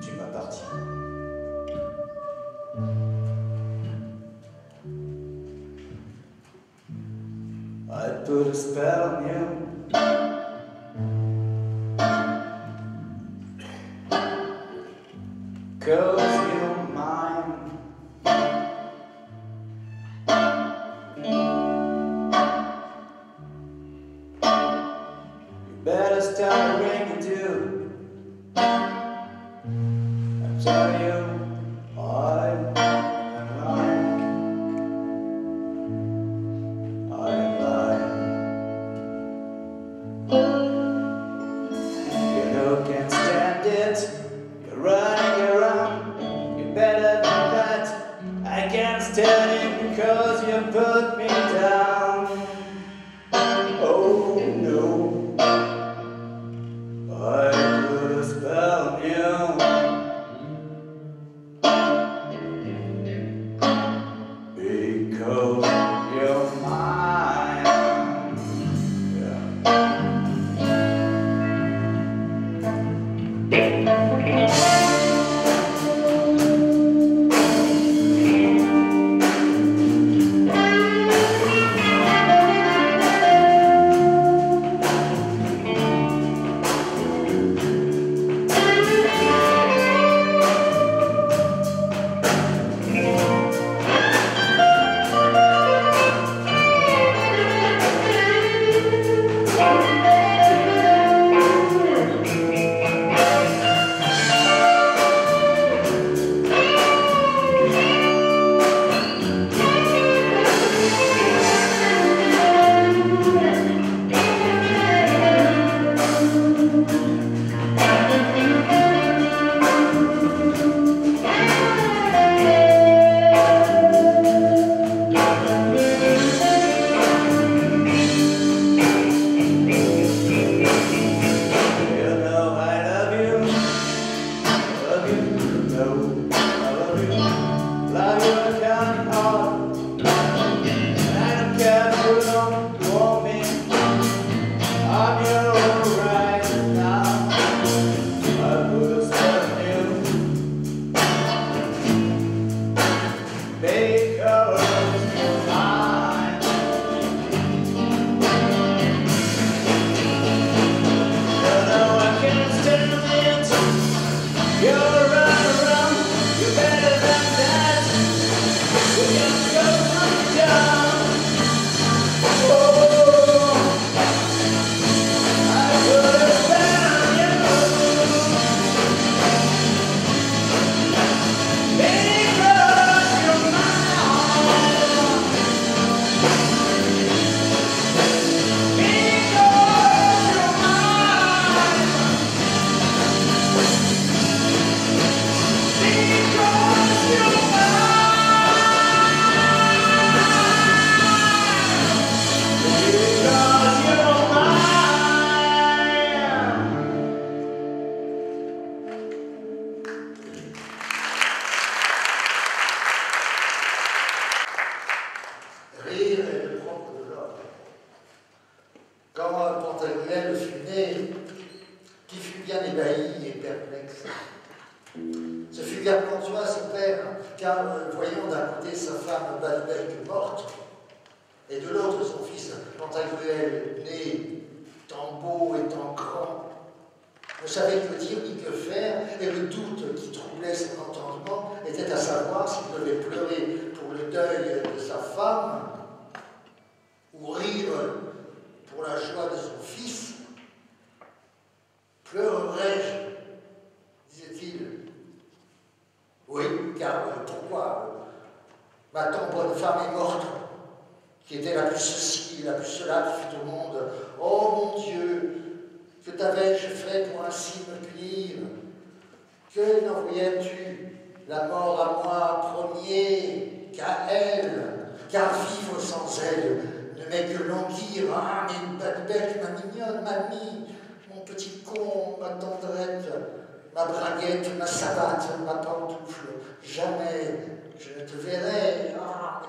Speaker 2: Tu m'appartiens. I put a spell on you. Cause you're mine. You better start ringing too. I tell you, I am lying. I am lying. You know, can't stand it. You're running around. You better than that. I can't stand it because you put me down. Oh no, I put a spell on you. Because you're mine. Yeah.
Speaker 1: Quand Pantagruel fut né, qui fut bien ébahi et perplexe. Ce fut Gargantua, son père, car voyant d'un côté sa femme Balbec morte, et de l'autre son fils Pantagruel, né tant beau et tant grand, ne savait que dire ni que faire, et le doute qui troublait son entendement était à savoir s'il devait pleurer pour le deuil de sa femme ou rire pour la joie de son fils. Pleurerai-je, disait-il. Oui, car pourquoi ma tant bonne femme est morte, qui était la plus ceci, la plus cela qui fut au monde. Oh mon Dieu, que t'avais-je fait pour ainsi me punir? Que n'envoyais-tu la mort à moi premier qu'à elle? Car vivre sans elle ne m'est que languir. Ah, mais Balbec, ma mignonne, mamie, mon petit con, ma tendrette, ma braguette, ma savate, ma pantoufle, jamais je ne te verrai. Ah,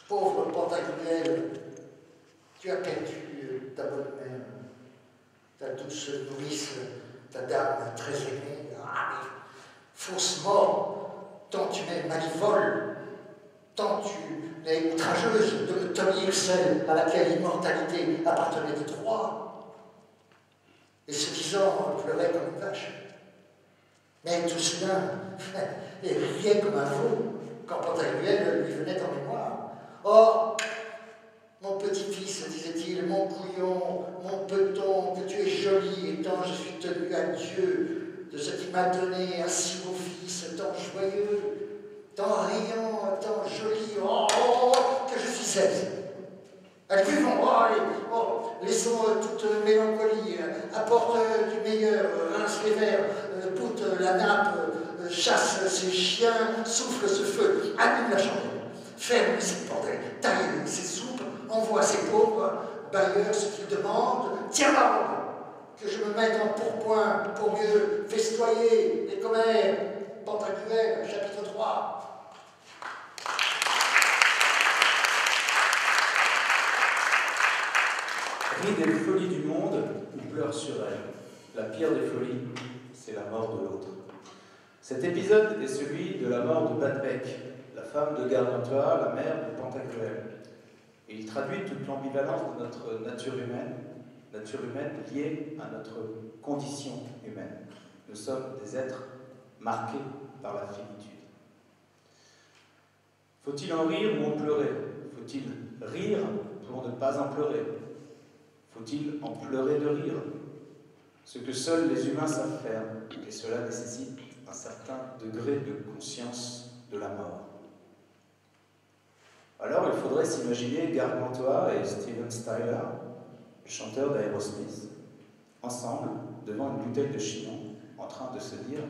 Speaker 1: pauvre Pantagruel, tu as perdu ta bonne mère, ta douce nourrice, ta dame très aimée. Ah, mais fausse mort, tant tu m'es malivole, tant tu mais outrageuse de Tommy Hirzel, à laquelle l'immortalité appartenait de droit. Et ce disant, pleurait comme une vache. Mais tout cela et riait comme un veau quand Pantagruel lui venait en mémoire. Oh, mon petit-fils, disait-il, mon couillon, mon peton, que tu es joli, et tant je suis tenu à Dieu de ce qui m'a donné un si beau fils, tant joyeux, tant riant, tant joli, que je suis aise. Allez, buvons, laissons toute mélancolie, apporte du meilleur, rince les verres, poutre la nappe, chasse ces chiens, souffle ce feu, allume la chandelle, ferme ces bordels, taille ces soupes, envoie ces pauvres bailleurs ce qu'ils demandent, tiens la robe, que je me mette en pourpoint pour mieux festoyer les commères. Pantagruel, chapitre 3.
Speaker 2: Rit des folies du monde ou pleure sur elle. La pire des folies, c'est la mort de l'autre. Cet épisode est celui de la mort de Badbec, la femme de Gargantua, la mère de Pantagruel. Et il traduit toute l'ambivalence de notre nature humaine liée à notre condition humaine. Nous sommes des êtres marqués par la finitude. Faut-il en rire ou en pleurer? Faut-il rire pour ne pas en pleurer? Faut-il en pleurer de rire? Ce que seuls les humains savent faire, et cela nécessite un certain degré de conscience de la mort. Alors il faudrait s'imaginer Gargantua et Steven Tyler, le chanteur d'Aerosmith, ensemble, devant une bouteille de Chinon, en train de se dire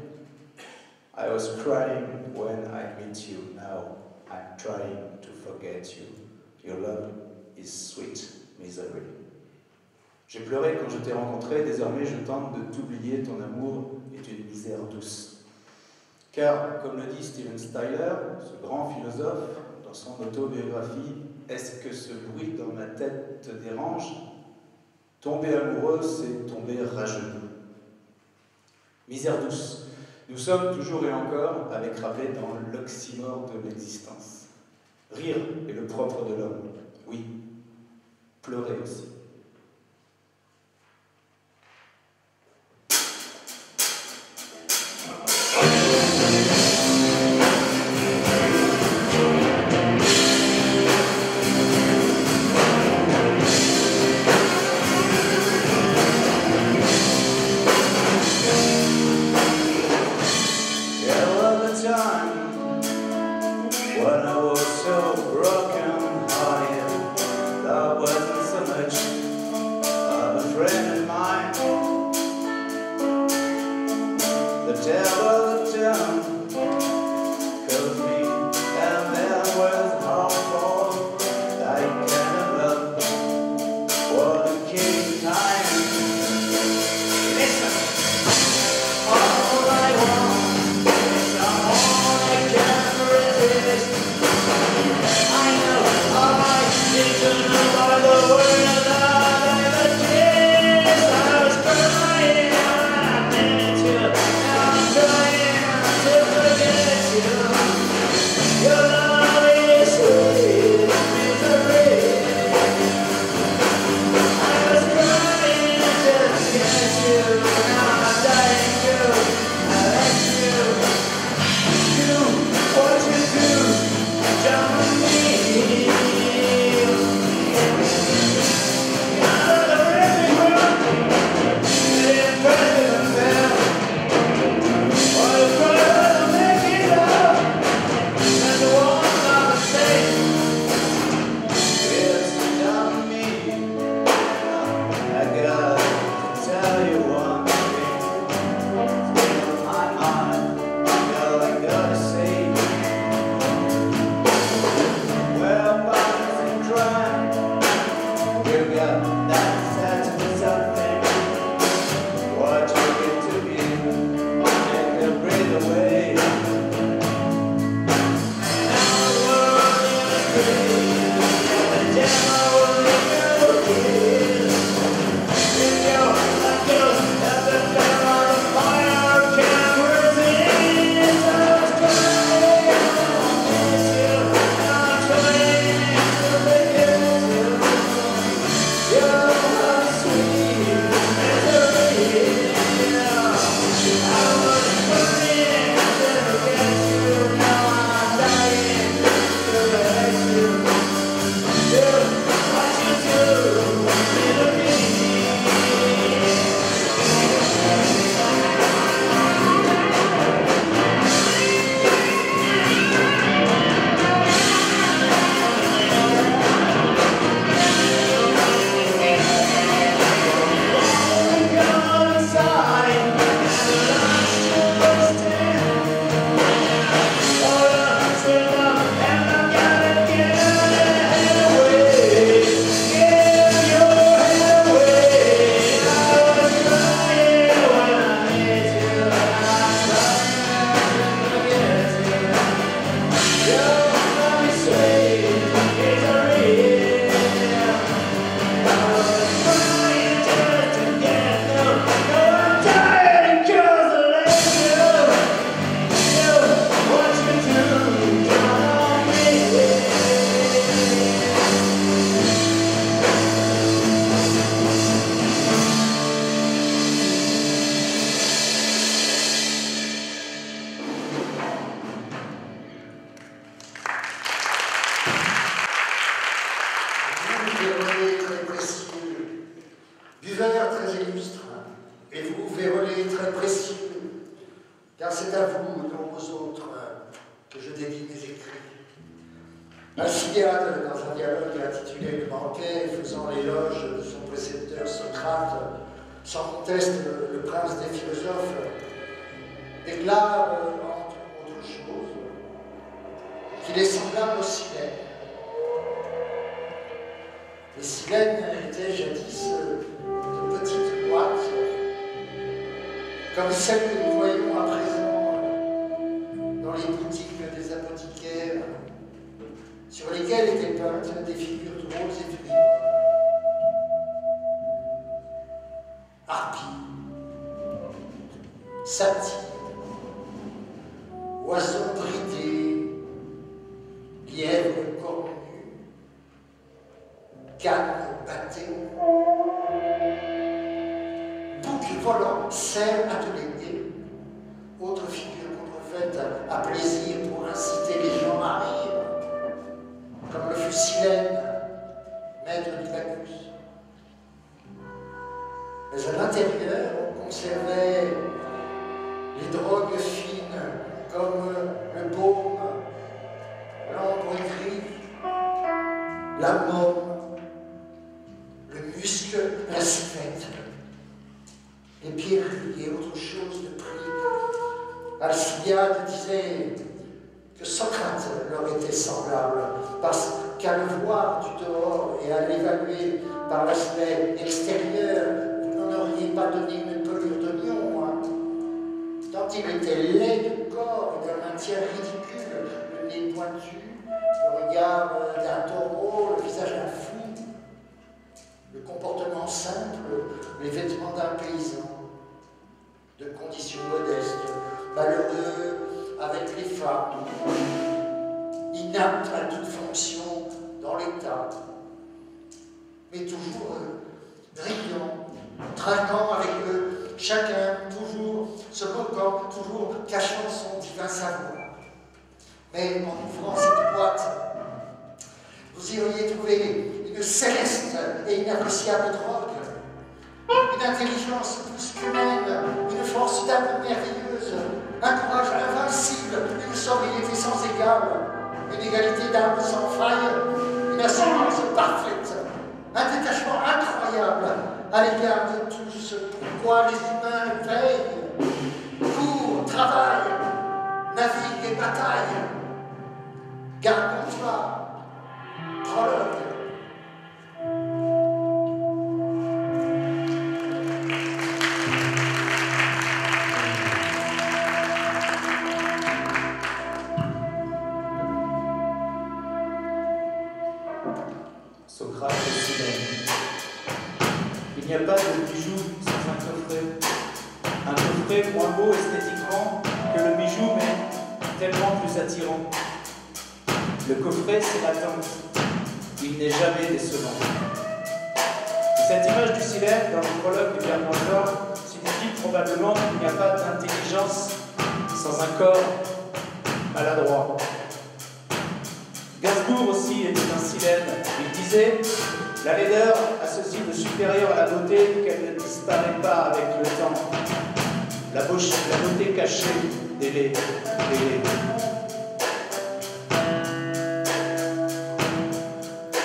Speaker 2: « I was crying when I meet you, now I'm trying to forget you. Your love is sweet misery. » J'ai pleuré quand je t'ai rencontré, désormais je tente de t'oublier, ton amour est une misère douce. Car, comme le dit Steven Tyler, ce grand philosophe, dans son autobiographie, est-ce que ce bruit dans ma tête te dérange? Tomber amoureux, c'est tomber rageux. Misère douce. Nous sommes toujours et encore, avec Rabelais, dans l'oxymore de l'existence. Rire est le propre de l'homme, oui. Pleurer aussi.
Speaker 1: sans conteste le prince des philosophes, déclare, entre autres choses, qu'il est semblable aux silènes. Les silènes étaient jadis de petites boîtes, comme celles que nous voyons à présent dans les boutiques des apothicaires, sur lesquelles étaient peintes des figures drôles et fluides. Harpies, satyres, oiseaux bridés, lièvres cornus, cannes battées, boucs volants, cerfs attelés, autres figures contrefaites à plaisir pour inciter les gens à rire, comme le fut Silène, maître du Bacchus. Mais à l'intérieur, on conservait les drogues fines, comme le baume, l'ambre gris, la môme, le musc, la civette, les pierreries et autres choses de prix. Alcibiade disait que Socrate leur était semblable, parce qu'à le voir du dehors et à l'évaluer par l'aspect extérieur, vous n'en auriez pas donné une pelure d'oignon, hein, tant il était laid de corps et d'un maintien ridicule, le nez pointu, le regard d'un taureau, le visage d'un fou, le comportement simple, les vêtements d'un paysan, de conditions modestes, malheureux avec les femmes, inapte à toute fonction dans l'État, mais toujours brillant, trinquant avec chacun, toujours se moquant, toujours cachant son divin savoir. Mais en ouvrant cette boîte, vous y auriez trouvé une céleste et inappréciable drogue, une intelligence plus qu'humaine, une force d'âme merveilleuse, un courage invincible, une sobriété sans égale, une égalité d'âme sans faille, une assurance parfaite, un détachement incroyable à l'égard de tout ce pourquoi les humains veillent, courent, travaillent, naviguent et bataillent. Gargantua, prologue.
Speaker 2: Socrate et Silène. Il n'y a pas de bijou sans un coffret. Un coffret moins beau esthétiquement que le bijou, mais tellement plus attirant. Le coffret, c'est l'attente. Il n'est jamais décevant. Et cette image du Silène dans le prologue du Gargantua signifie probablement qu'il n'y a pas d'intelligence sans un corps maladroit. Gainsbourg aussi était un Silène. Il disait « La laideur a ceci de supérieur à la beauté qu'elle ne disparaît pas avec le temps. La beauté cachée des laits.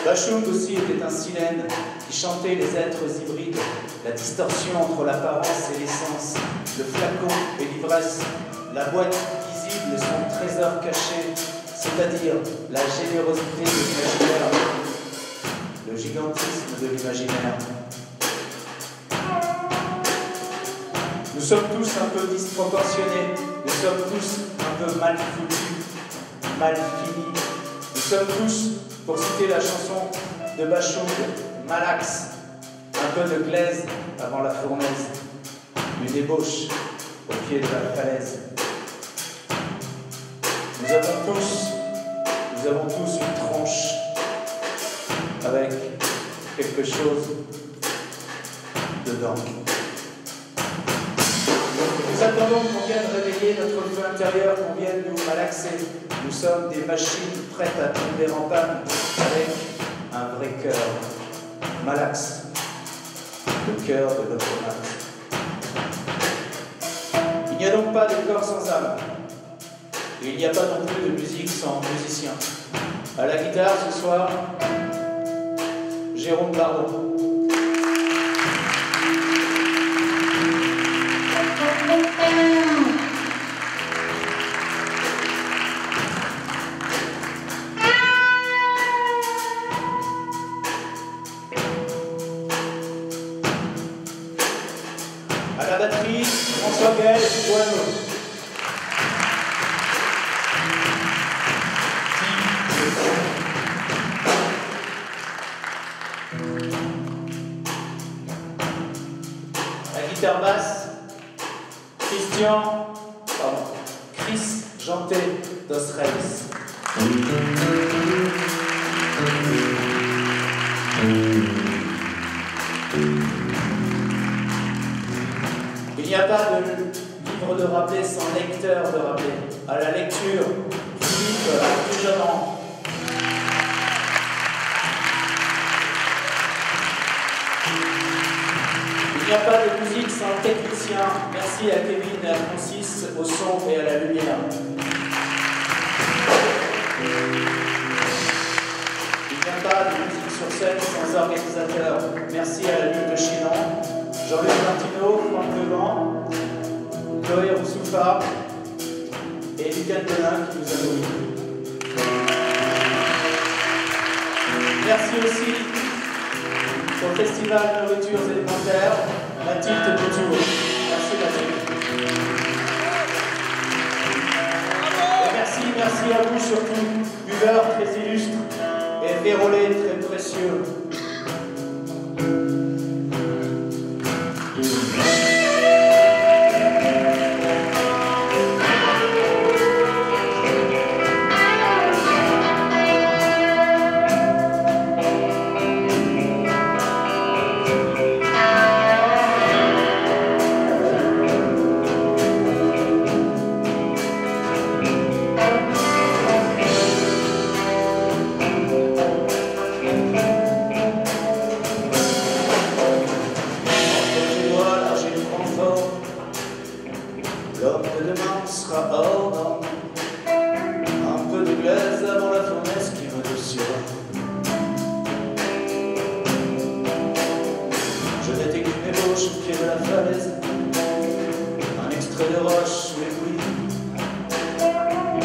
Speaker 2: Bachung aussi était un Silène qui chantait les êtres hybrides, la distorsion entre l'apparence et l'essence, le flacon et l'ivresse, la boîte visible et son trésor caché, c'est-à-dire la générosité de l'imaginaire, le gigantisme de l'imaginaire. Nous sommes tous un peu disproportionnés, nous sommes tous un peu mal foutus, mal finis. Nous sommes tous, pour citer la chanson de Bachung, malax, un peu de glaise avant la fournaise, une ébauche au pied de la falaise. Nous avons tous une tronche avec quelque chose dedans. Nous attendons qu'on vienne réveiller notre feu intérieur, qu'on vienne nous malaxer. Nous sommes des machines prêtes à tomber en panne avec un vrai cœur. Malax, le cœur de notre âme. Il n'y a donc pas de corps sans âme. Et il n'y a pas non plus de musique sans musicien. À la guitare ce soir, Jérôme Bardon. la batterie, François Gaël et Boileau. La guitare basse, Chris Janté dos Reis. Il n'y a pas de livre de Rabelais sans lecteur de Rabelais. À la lecture, Philippe Dujean. Il n'y a pas de musique sans technicien. Merci à Kevin et à Francis au son et à la lumière. Il n'y a pas de musique sur scène sans organisateur. Merci à la Lune de Chinon, Jean-Luc Martineau, Franck Devant, Chloé Roussouffard et Lucas Delin qui nous a nourris. Merci aussi au Festival Nourritures Élémentaires, Mathilde Boutour. Merci Mathilde. Et merci à vous surtout, buveurs très illustres et vérolés très précieux. L'homme de demain sera hors norme. Un peu de glaise avant la fournaise qui me dessus. Je vais t'écrire mes bouches au pied de la falaise. Un extrait de roche sous les couilles. Un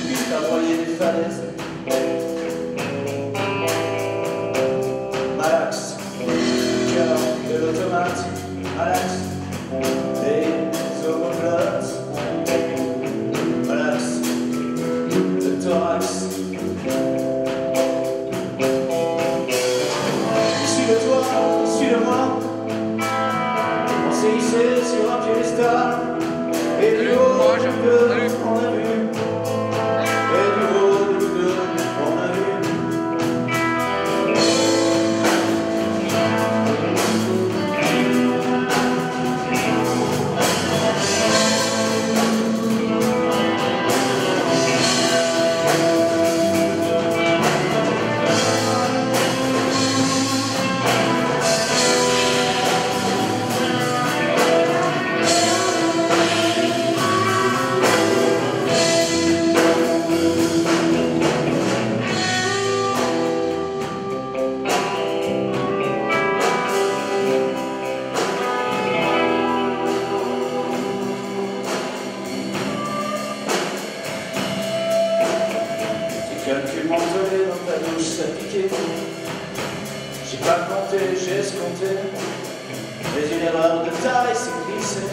Speaker 2: piste à broyer des falaises. Malax, cœur de l'automate. Malax, omoplates, Malax, le thorax. Issu de toi, issu de moi, on s'est hissé sur un piédestal, et du haut de nous deux, on a vu, et du haut de nous deux, on a vu. Calcul mentonné dans ta douche, ça piquait. J'ai pas compté, j'ai escompté. Mais une erreur de taille s'est glissée.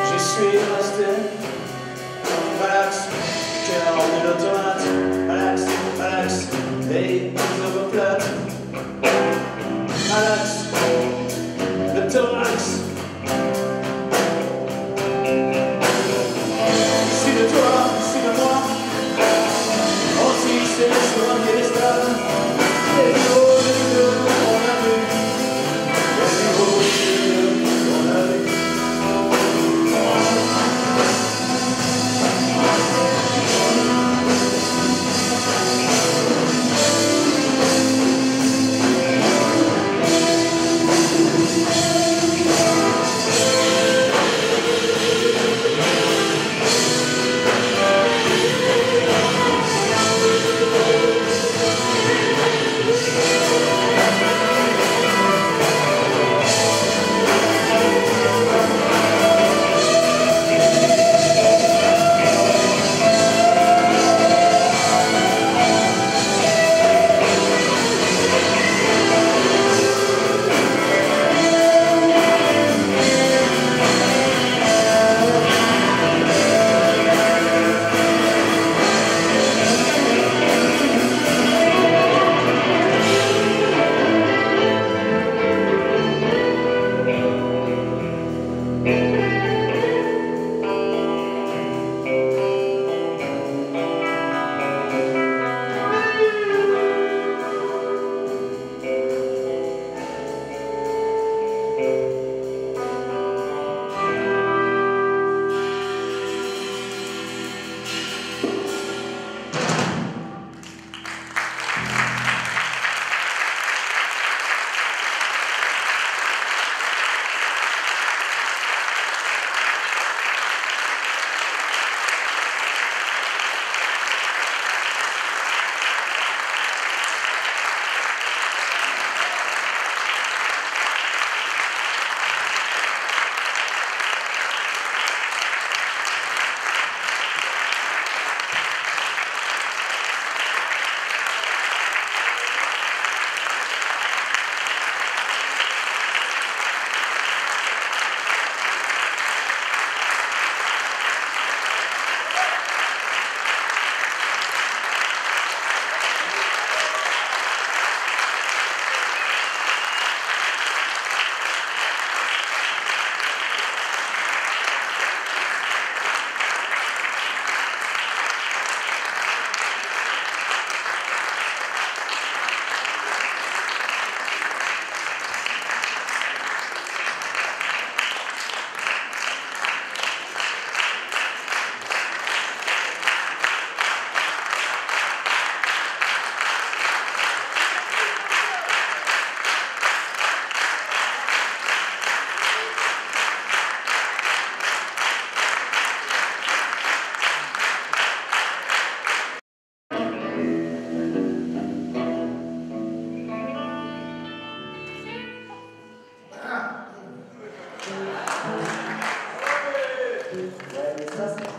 Speaker 2: J'y suis resté. Malax, cœur de l'automate. Malax, Malax, et les omoplates. Malax, le thorax. Issu de toi, issu de moi. C'est sur un piédestal, et du haut de nous deux, on a vu, et du haut de nous deux, on a vu.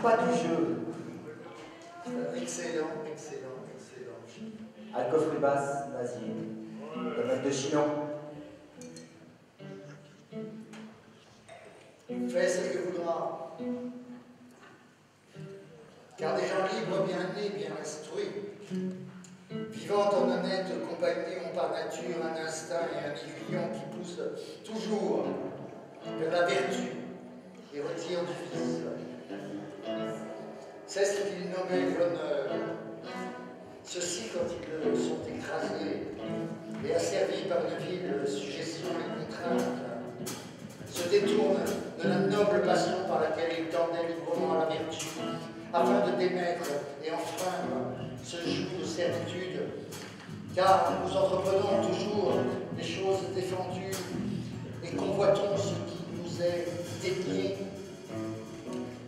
Speaker 3: pas du jeu.
Speaker 1: Excellent, excellent, excellent.
Speaker 3: Alcoff Rubas, Nazier. Domaine de Chinon.
Speaker 1: Fais ce que voudras. Car des gens libres, bien nés, bien instruits, vivant en honnête compagnie, ont par nature un instinct et un aiguillon qui poussent toujours vers la vertu et retirent du vice. C'est ce qu'ils nommaient l'honneur. Ceux-ci, quand ils sont écrasés et asservis par une vile suggestion et contrainte, se détournent de la noble passion par laquelle ils tendaient librement à la vertu, afin de démettre et enfreindre ce joug de servitude, car nous entreprenons toujours des choses défendues et convoitons ce qui nous est dénié.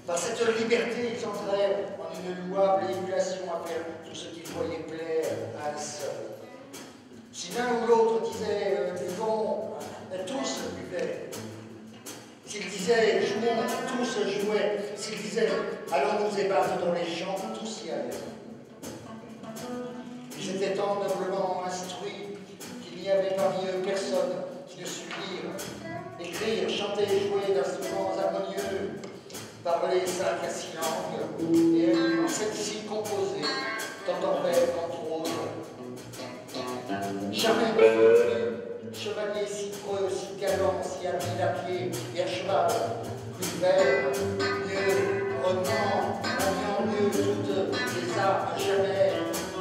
Speaker 1: Par cette liberté, ils entrèrent en une louable émulation à faire tout ce qu'ils voyaient plaire à un seul. Si l'un ou l'autre disait « buvons », tous buvaient. S'ils disaient « jouons », tous jouaient. S'ils disaient « allons nous ébattre dans les champs », tous y allaient. Ils étaient tant noblement instruits qu'il n'y avait parmi eux personne qui ne sût lire, écrire, chanter et jouer d'instruments harmonieux, parler 5 à 6 langues, et celle-ci composée, tant en vers qu'entre autres. Jamais ne fut plus chevalier si preux, si galant, si habile à pied, et à cheval, plus vert, mieux, retenant, maniant mieux toutes les armes, jamais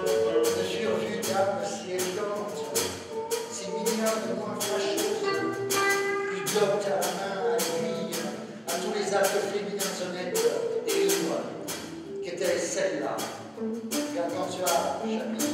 Speaker 1: ne furent vues d'âmes si élégantes, si mignonnes, moins fâcheuses, plus doctes à la main, à l'aiguille, à tous les actes féminins honnêtes et libres, qu'était celle-là. Car quand tu as jamais